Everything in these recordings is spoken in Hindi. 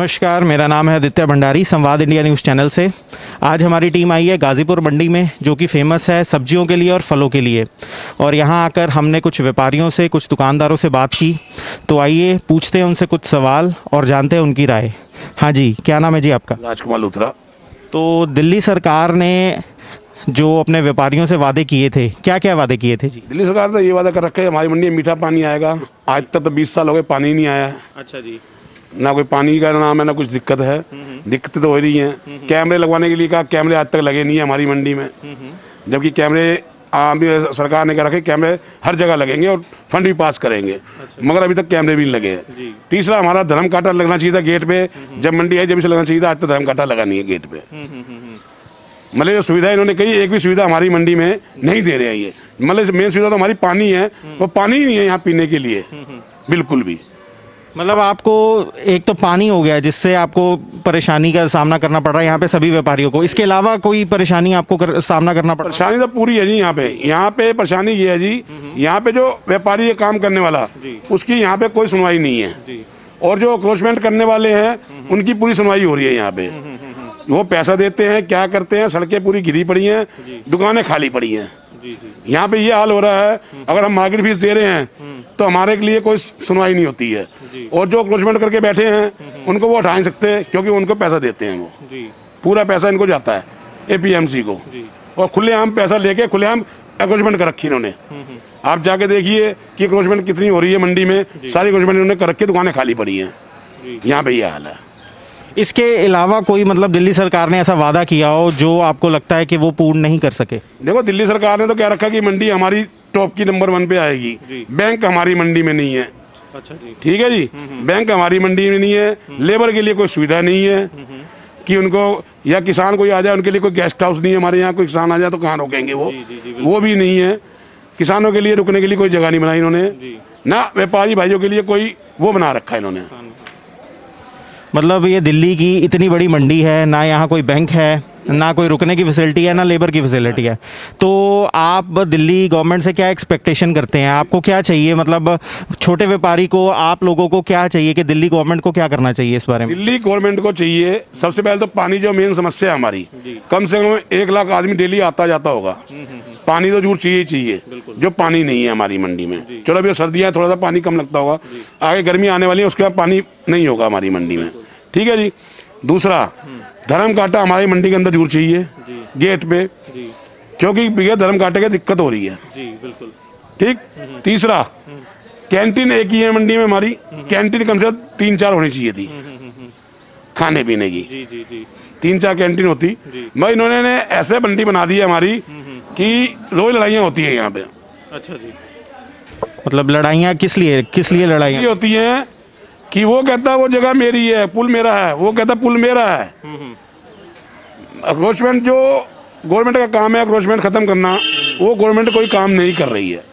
नमस्कार, मेरा नाम है आदित्य भंडारी, संवाद इंडिया न्यूज़ चैनल से। आज हमारी टीम आई है गाज़ीपुर मंडी में, जो कि फ़ेमस है सब्जियों के लिए और फलों के लिए। और यहाँ आकर हमने कुछ व्यापारियों से, कुछ दुकानदारों से बात की। तो आइए पूछते हैं उनसे कुछ सवाल और जानते हैं उनकी राय। हाँ जी, क्या नाम है जी आपका? राजकुमार लूथरा। तो दिल्ली सरकार ने जो अपने व्यापारियों से वादे किए थे, क्या क्या वादे किए थे जी? दिल्ली सरकार ने ये वादा कर रखा है हमारी मंडी में मीठा पानी आएगा। आज तक तो 20 साल हो गए, पानी नहीं आया है। अच्छा जी। ना कोई पानी का नाम है, ना कुछ दिक्कत है। दिक्कतें तो हो रही हैं। कैमरे लगवाने के लिए कहा, कैमरे आज तक लगे नहीं है हमारी मंडी में। जबकि कैमरे अभी सरकार ने कह रखे कैमरे हर जगह लगेंगे और फंड भी पास करेंगे। मगर अभी तक कैमरे भी नहीं लगे हैं। तीसरा, हमारा धर्म कांटा लगना चाहिए था गेट पे। जब मंडी है जब से लगना चाहिए था, आज तक धर्म कांटा लगा नहीं है गेट पे। मतलब जो सुविधा इन्होंने कही, एक भी सुविधा हमारी मंडी में नहीं दे रहे हैं ये। मतलब मेन सुविधा तो हमारी पानी है, वो पानी ही नहीं है यहाँ पीने के लिए बिल्कुल भी। मतलब आपको एक तो पानी हो गया जिससे आपको परेशानी का सामना करना पड़ रहा है यहाँ पे सभी व्यापारियों को। इसके अलावा कोई परेशानी आपको सामना करना पड़ रहा है? परेशानी तो पूरी है जी। यहाँ पे परेशानी ये है जी, यहाँ पे जो व्यापारी है काम करने वाला, उसकी यहाँ पे कोई सुनवाई नहीं है। और जो क्रोचमेंट करने वाले हैं उनकी पूरी सुनवाई हो रही है यहाँ पे। वो पैसा देते हैं, क्या करते हैं, सड़कें पूरी घिरी पड़ी हैं, दुकानें खाली पड़ी हैं। यहाँ पे ये हाल हो रहा है, अगर हम मार्केट फीस दे रहे हैं तो हमारे के लिए कोई सुनवाई नहीं होती है। और जो क्लोजमेंट करके बैठे हैं उनको वो हटा नहीं सकते, क्योंकि उनको पैसा देते हैं। वो पूरा पैसा इनको जाता है एपीएमसी को, और खुलेआम पैसा लेके खुलेआम क्लोजमेंट कर रखी इन्होंने। आप जाके देखिए कि क्लोजमेंट कितनी हो रही है मंडी में। सारी क्लोजमेंट इन्होंने कर रखी, दुकानें खाली पड़ी हैं। यहाँ पे ये हाल है। इसके अलावा कोई मतलब दिल्ली सरकार ने ऐसा वादा किया हो जो आपको लगता है कि वो पूर्ण नहीं कर सके? देखो, दिल्ली सरकार ने तो कह रखा कि मंडी हमारी टॉप की नंबर 1 पे आएगी। बैंक हमारी मंडी में नहीं है। अच्छा जी। ठीक है जी। बैंक हमारी मंडी में नहीं है। लेबर के लिए कोई सुविधा नहीं है कि उनको, या किसान कोई आ जाए उनके लिए कोई गेस्ट हाउस नहीं है। हमारे यहाँ कोई किसान आ जाए तो कहाँ रुकेंगे वो भी नहीं है। किसानों के लिए रुकने के लिए कोई जगह नहीं बनाई इन्होंने, ना व्यापारी भाइयों के लिए कोई वो बना रखा है इन्होंने। मतलब ये दिल्ली की इतनी बड़ी मंडी है, ना यहाँ कोई बैंक है, ना कोई रुकने की फैसिलिटी है, ना लेबर की फैसिलिटी है। तो आप दिल्ली गवर्नमेंट से क्या एक्सपेक्टेशन करते हैं? आपको क्या चाहिए? मतलब छोटे व्यापारी को, आप लोगों को क्या चाहिए कि दिल्ली गवर्नमेंट को क्या करना चाहिए इस बारे में? दिल्ली गवर्नमेंट को चाहिए सबसे पहले तो पानी, जो मेन समस्या है हमारी, कम से कम 1 लाख आदमी डेली आता जाता होगा। पानी तो जरूर चाहिए चाहिए, जो पानी नहीं है हमारी मंडी में। चलो अभी सर्दियाँ थोड़ा सा पानी कम लगता होगा, आगे गर्मी आने वाली है, उसके बाद पानी नहीं होगा हमारी मंडी में। ठीक है जी। दूसरा, धर्म कांटा हमारी मंडी के अंदर जरूर चाहिए गेट पे, क्योंकि बिना धर्म कांटे की दिक्कत हो रही है। बिल्कुल ठीक। तीसरा, कैंटीन एक ही है मंडी में हमारी, कैंटीन कम से कम 3-4 होनी चाहिए थी खाने पीने की। 3-4 कैंटीन होती, मगर इन्होंने ऐसे मंडी बना दी है हमारी कि रोज लड़ाइयाँ होती है यहाँ पे। अच्छा जी। मतलब लड़ाइयाँ किस लिए लड़ाइयाँ होती हैं कि वो कहता है वो जगह मेरी है, पुल मेरा है, वो कहता पुल मेरा है। अक्रोचमेंट जो गवर्नमेंट का काम है, अक्रोचमेंट खत्म करना, वो गवर्नमेंट कोई काम नहीं कर रही है।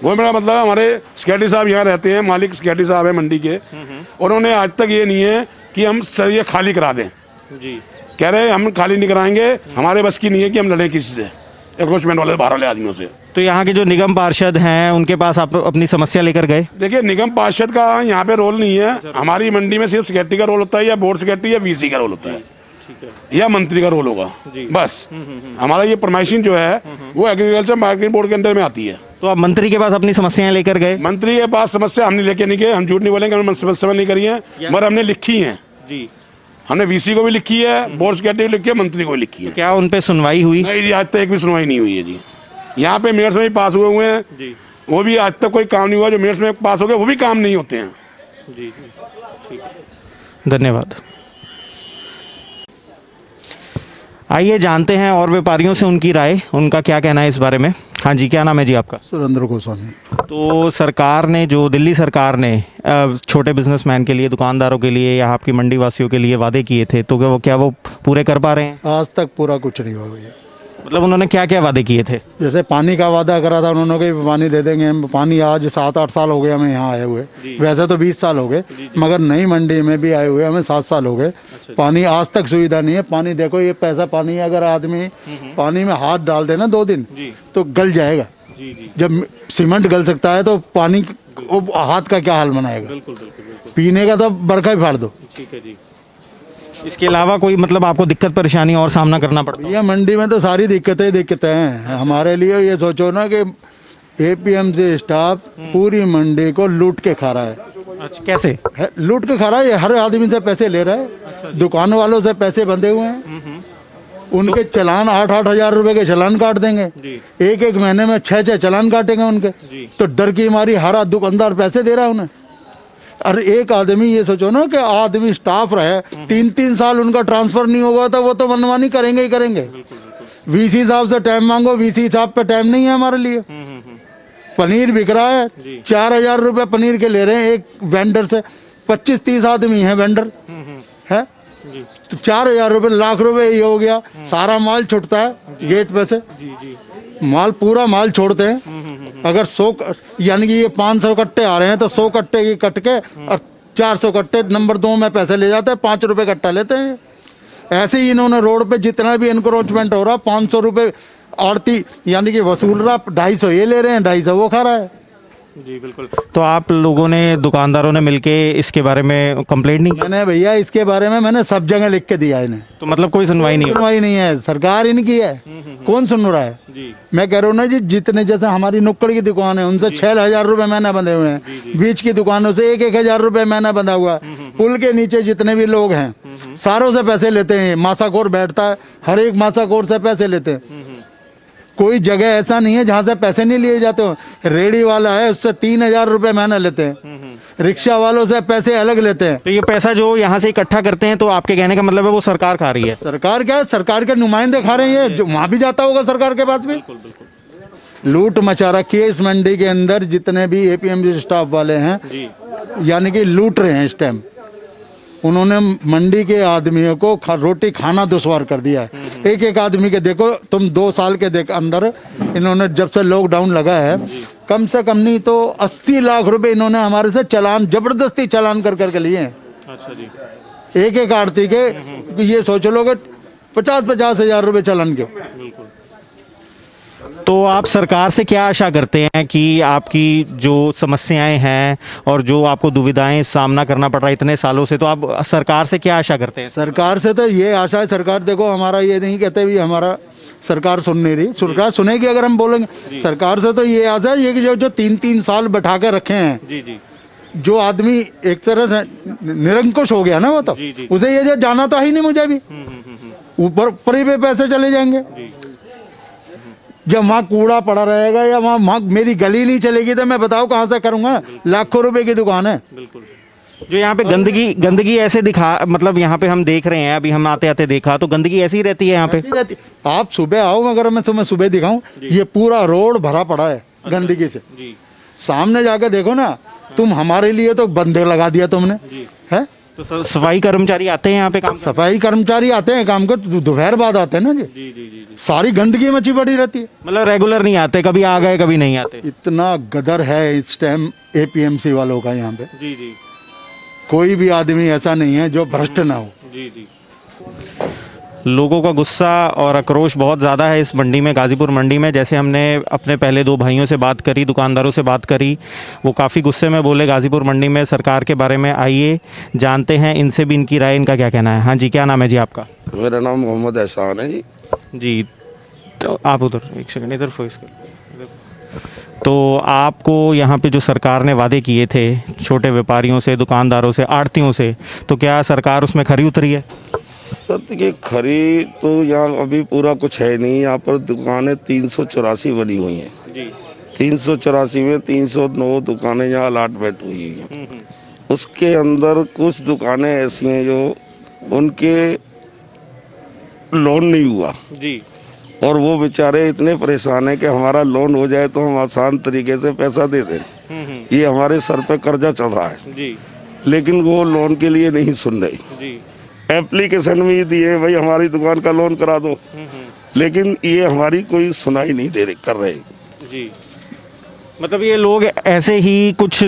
गवर्नमेंट का मतलब, हमारे सेक्रेटरी साहब यहाँ रहते हैं, मालिक सेक्रेटरी साहब है मंडी के, उन्होंने आज तक ये नहीं है कि हम ये खाली करा दें जी। कह रहे हैं हम खाली नहीं कराएंगे, हमारे बस की नहीं है कि हम लड़ें किसी से, एनक्रोचमेंट वाले बाहर वाले आदमियों से। तो यहाँ के जो निगम पार्षद हैं उनके पास आप अपनी समस्या लेकर गए? देखिए, निगम पार्षद का यहाँ पे रोल नहीं है। हमारी मंडी में सिर्फ सेक्रेटरी का रोल होता है, या बोर्ड सेक्रेटरी, या वीसी का रोल होता है, या मंत्री का रोल होगा बस। हमारा ये परमिशन जो है वो एग्रीकल्चर मार्केटिंग बोर्ड के अंदर में आती है। तो आप मंत्री के पास अपनी समस्याएं लेकर गए? मंत्री के पास समस्या हमने लेके नहीं गए, हम झूठ नहीं बोलेंगे, हमने समस्या नहीं करी है, मगर हमने लिखी है जी। हमने वीसी को भी लिखी है, बोर्ड सेक्रेटरी को लिखी है, मंत्री को भी लिखी है। तो क्या उन पे सुनवाई हुई? नहीं जी, आज तक एक भी सुनवाई नहीं हुई है जी। यहाँ पे मिनट्स में पास हुए हैं जी, वो भी आज तक कोई काम नहीं हुआ। जो मिनट्स में पास हो गए वो भी काम नहीं होते हैं जी। ठीक है, धन्यवाद। आइए जानते हैं और व्यापारियों से उनकी राय, उनका क्या कहना है इस बारे में। हाँ जी, क्या नाम है जी आपका? सुरेंद्र गोस्वामी। तो सरकार ने, जो दिल्ली सरकार ने छोटे बिजनेसमैन के लिए, दुकानदारों के लिए, यहाँ आपकी मंडी वासियों के लिए वादे किए थे, तो क्या वो पूरे कर पा रहे हैं? आज तक पूरा कुछ नहीं हुआ भैया। मतलब उन्होंने क्या क्या वादे किए थे? जैसे पानी का वादा करा था उन्होंने कि पानी दे देंगे हम। पानी आज 7-8 साल हो गए हमें यहाँ आए हुए, वैसे तो 20 साल हो गए, मगर नई मंडी में भी आए हुए हमें 7 साल हो गए। पानी आज तक सुविधा नहीं है। पानी देखो, ये पैसा पानी है, अगर आदमी पानी में हाथ डाल देना 2 दिन तो गल जाएगा। जब सीमेंट गल सकता है तो पानी हाथ का क्या हाल बनाएगा? पीने का तो बरखा ही फाड़ दो। ठीक है जी। इसके अलावा कोई मतलब आपको दिक्कत परेशानी और सामना करना पड़ता है? भैया मंडी में तो सारी दिक्कतें हैं हमारे लिए। ये सोचो ना कि एपीएमसी स्टाफ पूरी मंडी को लूट के खा रहा है। अच्छा, कैसे? लूट के खा रहा है, हर आदमी से पैसे ले रहा है, दुकान वालों से पैसे बंधे हुए हैं, उनके चालान 8-8 हजार रुपए के चालान काट देंगे, एक एक महीने में 6-6 चालान काटेंगे उनके। तो डर की मारी हर दुकानदार पैसे दे रहा है उन्हें। अरे एक आदमी, ये सोचो ना कि आदमी स्टाफ रहे 3-3 साल उनका ट्रांसफर नहीं होगा तो वो तो मनमानी करेंगे ही करेंगे। वीसी साहब से टाइम मांगो, वीसी साहब पे टाइम नहीं है हमारे लिए। पनीर बिक रहा है, 4,000 रुपए पनीर के ले रहे हैं एक वेंडर से। 25-30 आदमी हैं वेंडर है, तो 4,000 रुपए, लाख रुपए ये हो गया। सारा माल छुटता है गेट पे से, माल पूरा माल छोड़ते हैं। अगर 100 यानी कि ये 500 कट्टे आ रहे हैं तो 100 कट्टे की कट के और 400 कट्टे नंबर 2 में पैसे ले जाते हैं, 5 रुपए कट्टा लेते हैं। ऐसे ही इन्होंने रोड पे जितना भी इनक्रोचमेंट हो रहा, 500 रुपए आड़ती यानी कि वसूल रहा, 250 ये ले रहे हैं, 250 वो खा रहा है। जी बिल्कुल। तो आप लोगों ने, दुकानदारों ने मिलके इसके बारे में कंप्लेंट नहीं की? मैंने भैया इसके बारे में मैंने सब जगह लिख के दिया इन्हें। तो मतलब कोई सुनवाई नहीं? सुनवाई नहीं है, सरकार इनकी है, कौन सुन रहा है? जी। मैं कह रहा हूँ ना जी, जितने जैसे हमारी नुक्कड़ की दुकान है उनसे 6,000 रुपए महीना बंधे हुए हैं, बीच की दुकानों से 1-1 हजार रुपए महीना बंधा हुआ है। पुल के नीचे जितने भी लोग हैं सारों से पैसे लेते हैं, मासाखोर बैठता है, हर एक मासाखोर से पैसे लेते हैं। कोई जगह ऐसा नहीं है जहाँ से पैसे नहीं लिए जाते हो। रेडी वाला है उससे 3,000 रुपए महीना लेते हैं, रिक्शा वालों से पैसे अलग लेते हैं। तो ये पैसा जो यहाँ से इकट्ठा करते हैं, तो आपके कहने का मतलब है वो सरकार खा रही है? सरकार क्या है, सरकार के नुमाइंदे खा रहे हैं, जो वहां भी जाता होगा सरकार के पास भी। लूट मचा रखी है इस मंडी के अंदर, जितने भी एपीएमसी स्टाफ वाले हैं यानी कि लूट रहे हैं इस टाइम। उन्होंने मंडी के आदमियों को रोटी खाना दुश्वार कर दिया है। एक एक आदमी के देखो तुम 2 साल के अंदर इन्होंने, जब से लॉकडाउन लगा है, कम से कम नहीं तो 80 लाख रुपए इन्होंने हमारे से चालान, जबरदस्ती चालान कर करके लिए हैं। अच्छा जी। एक एक आड़ती के ये सोच लो कि 50-50 हजार रुपए चालान के। तो आप सरकार से क्या आशा करते हैं कि आपकी जो समस्याएं हैं और जो आपको दुविधाएं सामना करना पड़ रहा है इतने सालों से, तो आप सरकार से क्या आशा करते हैं? सरकार से तो ये आशा है, सरकार देखो हमारा ये नहीं कहते भी हमारा सरकार सुन नहीं रही, सरकार सुनेगी अगर हम बोलेंगे। सरकार से तो ये आशा है, ये कि जो 3-3 साल बैठा के रखे हैं, जी। जो आदमी एक तरह से निरंकुश हो गया ना, वो तो उसे ये जो जाना तो ही नहीं मुझे भी, ऊपर ऊपरी पे पैसे चले जाएंगे। जब वहाँ कूड़ा पड़ा रहेगा या वहाँ मेरी गली नहीं चलेगी तो मैं बताओ कहाँ से करूँगा? लाखों रुपए की दुकान है। बिल्कुल। जो यहाँ पे गंदगी ऐसे दिखा, मतलब यहाँ पे हम देख रहे हैं, अभी हम आते आते देखा तो गंदगी ऐसी ही रहती है यहाँ पे। आप सुबह आओ, अगर मैं तुम्हें सुबह दिखाऊं, ये पूरा रोड भरा पड़ा है गंदगी से। सामने जाकर देखो ना तुम, हमारे लिए तो बंदे लगा दिया तुमने है। तो सफाई कर्मचारी आते हैं यहाँ पे काम? सफाई कर्मचारी आते हैं काम को, दोपहर बाद आते हैं ना जी। सारी गंदगी मची पड़ी रहती है, मतलब रेगुलर नहीं आते, कभी आ गए कभी नहीं आते। इतना गदर है इस टाइम एपीएमसी वालों का यहाँ पे। जी। कोई भी आदमी ऐसा नहीं है जो भ्रष्ट ना हो। जी। लोगों का गुस्सा और आक्रोश बहुत ज़्यादा है इस मंडी में, गाज़ीपुर मंडी में। जैसे हमने अपने पहले 2 भाइयों से बात करी, दुकानदारों से बात करी, वो काफ़ी गुस्से में बोले गाज़ीपुर मंडी में सरकार के बारे में। आइए जानते हैं इनसे भी इनकी राय, इनका क्या कहना है। हाँ जी, क्या नाम है जी आपका? मेरा नाम मोहम्मद एहसान है जी। जी, तो आप उधर एक सेकंड इधर फोकस कर। तो आपको यहाँ पे जो सरकार ने वादे किए थे छोटे व्यापारियों से, दुकानदारों से, आड़तियों से, तो क्या सरकार उसमें खरी उतरी है? सर देखिए, खरी तो यहाँ अभी पूरा कुछ है नहीं। यहाँ पर दुकानें 384 बनी हुई हैं जी। 384 में 309 दुकानें यहाँ अलाटमेंट हुई हैं। उसके अंदर कुछ दुकानें ऐसी हैं जो उनके लोन नहीं हुआ जी, और वो बेचारे इतने परेशान हैं कि हमारा लोन हो जाए तो हम आसान तरीके से पैसा दे दें। ये हमारे सर पे कर्जा चढ़ रहा है जी, लेकिन वो लोन के लिए नहीं सुन रही जी। एप्लीकेशन भी दिए, भाई हमारी दुकान का लोन करा दो, लेकिन ये हमारी कोई सुनाई नहीं कर रहे जी। मतलब ये लोग ऐसे ही कुछ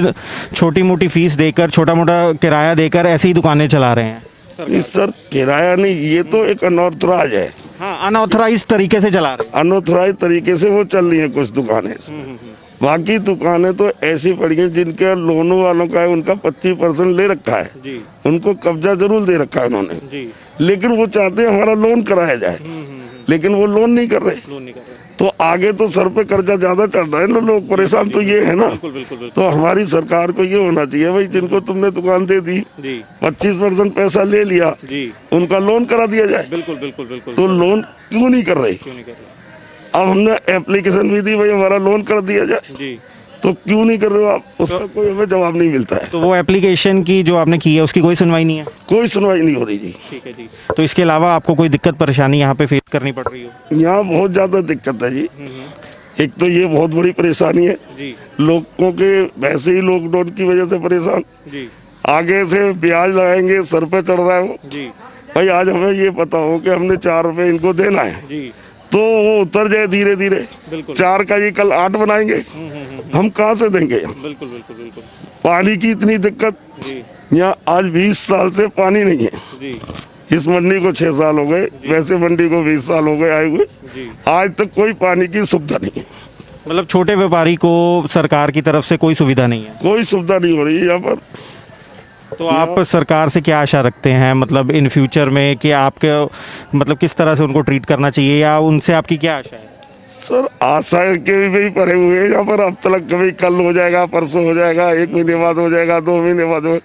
छोटी मोटी फीस देकर, छोटा मोटा किराया देकर ऐसे ही दुकानें चला रहे हैं? सर किराया नहीं, ये तो एक अनऑथराइज है। हाँ, अनऑथराइज तरीके से चला रहे हैं। अनऑथराइज तरीके से वो चल रही है कुछ दुकानें। बाकी दुकानें तो ऐसी पड़ी हैं जिनके लोनों वालों का है, उनका 25% ले रखा है जी। उनको कब्जा जरूर दे रखा है उन्होंने जी। लेकिन वो चाहते हैं हमारा लोन कराया जाए, लेकिन वो लोन नहीं कर रहे। तो आगे तो सर पे कर्जा ज्यादा चढ़ रहा है ना, लोग परेशान तो ये है ना। तो हमारी सरकार को ये होना चाहिए भाई, जिनको तुमने दुकान दे दी 25% पैसा ले लिया, उनका लोन करा दिया जाए। बिल्कुल बिल्कुल बिल्कुल। तो लोन क्यों नहीं कर रहे? अब हमने एप्लीकेशन भी दी भाई हमारा लोन कर दिया जाए, तो क्यों नहीं कर रहे हो आप? उसका कोई हमें जवाब नहीं मिलता है। तो वो एप्लीकेशन की जो आपने की है उसकी कोई सुनवाई नहीं है? कोई सुनवाई नहीं हो रही जी। ठीक है जी। तो इसके अलावा आपको कोई दिक्कत परेशानी यहाँ पे फेस करनी पड़ रही हो? यहाँ बहुत ज्यादा दिक्कत है जी। एक तो ये बहुत बड़ी परेशानी है जी लोगों के, वैसे ही लॉकडाउन की वजह से परेशान, जी आगे से ब्याज लगाएंगे, सर पे चढ़ रहा है वो। जी भाई आज हमें ये पता हो कि हमने 4 रुपए इनको देना है, जी तो वो उतर जाए धीरे धीरे। बिल्कुल 4 का ये कल 8 बनाएंगे, हम कहाँ से देंगे? बिल्कुल बिल्कुल बिल्कुल पानी की इतनी दिक्कत, जी यहाँ आज 20 साल से पानी नहीं है। जी इस मंडी को 6 साल हो गए, वैसे मंडी को 20 साल हो गए आए हुए, जी। आज तक कोई पानी की सुविधा नहीं है। मतलब छोटे व्यापारी को सरकार की तरफ से कोई सुविधा नहीं है? कोई सुविधा नहीं हो रही है यहाँ पर। तो आप सरकार से क्या आशा रखते हैं, मतलब इन फ्यूचर में कि आपके मतलब किस तरह से उनको ट्रीट करना चाहिए, या उनसे आपकी क्या आशा है? सर आशा के भी पड़े हुए हैं यहाँ पर। अब तक कभी कल हो जाएगा, परसों हो जाएगा, 1 महीने बाद हो जाएगा, 2 महीने बाद हो,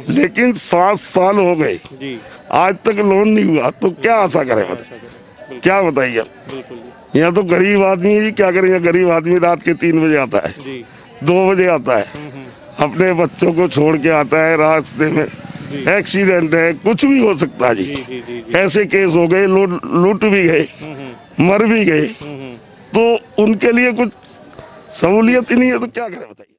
लेकिन 7 साल हो गए जी आज तक लोन नहीं हुआ, तो क्या आशा करें? बताइए क्या बताइए आप? बिल्कुल यहाँ तो गरीब आदमी ही क्या करेंगे? गरीब आदमी रात के 3 बजे आता है, जी 2 बजे आता है, अपने बच्चों को छोड़ के आता है, रास्ते में एक्सीडेंट है, कुछ भी हो सकता है जी। जी जी ऐसे केस हो गए, लूट भी गए, मर भी गए, तो उनके लिए कुछ सहूलियत ही नहीं है, तो क्या करें बताइए?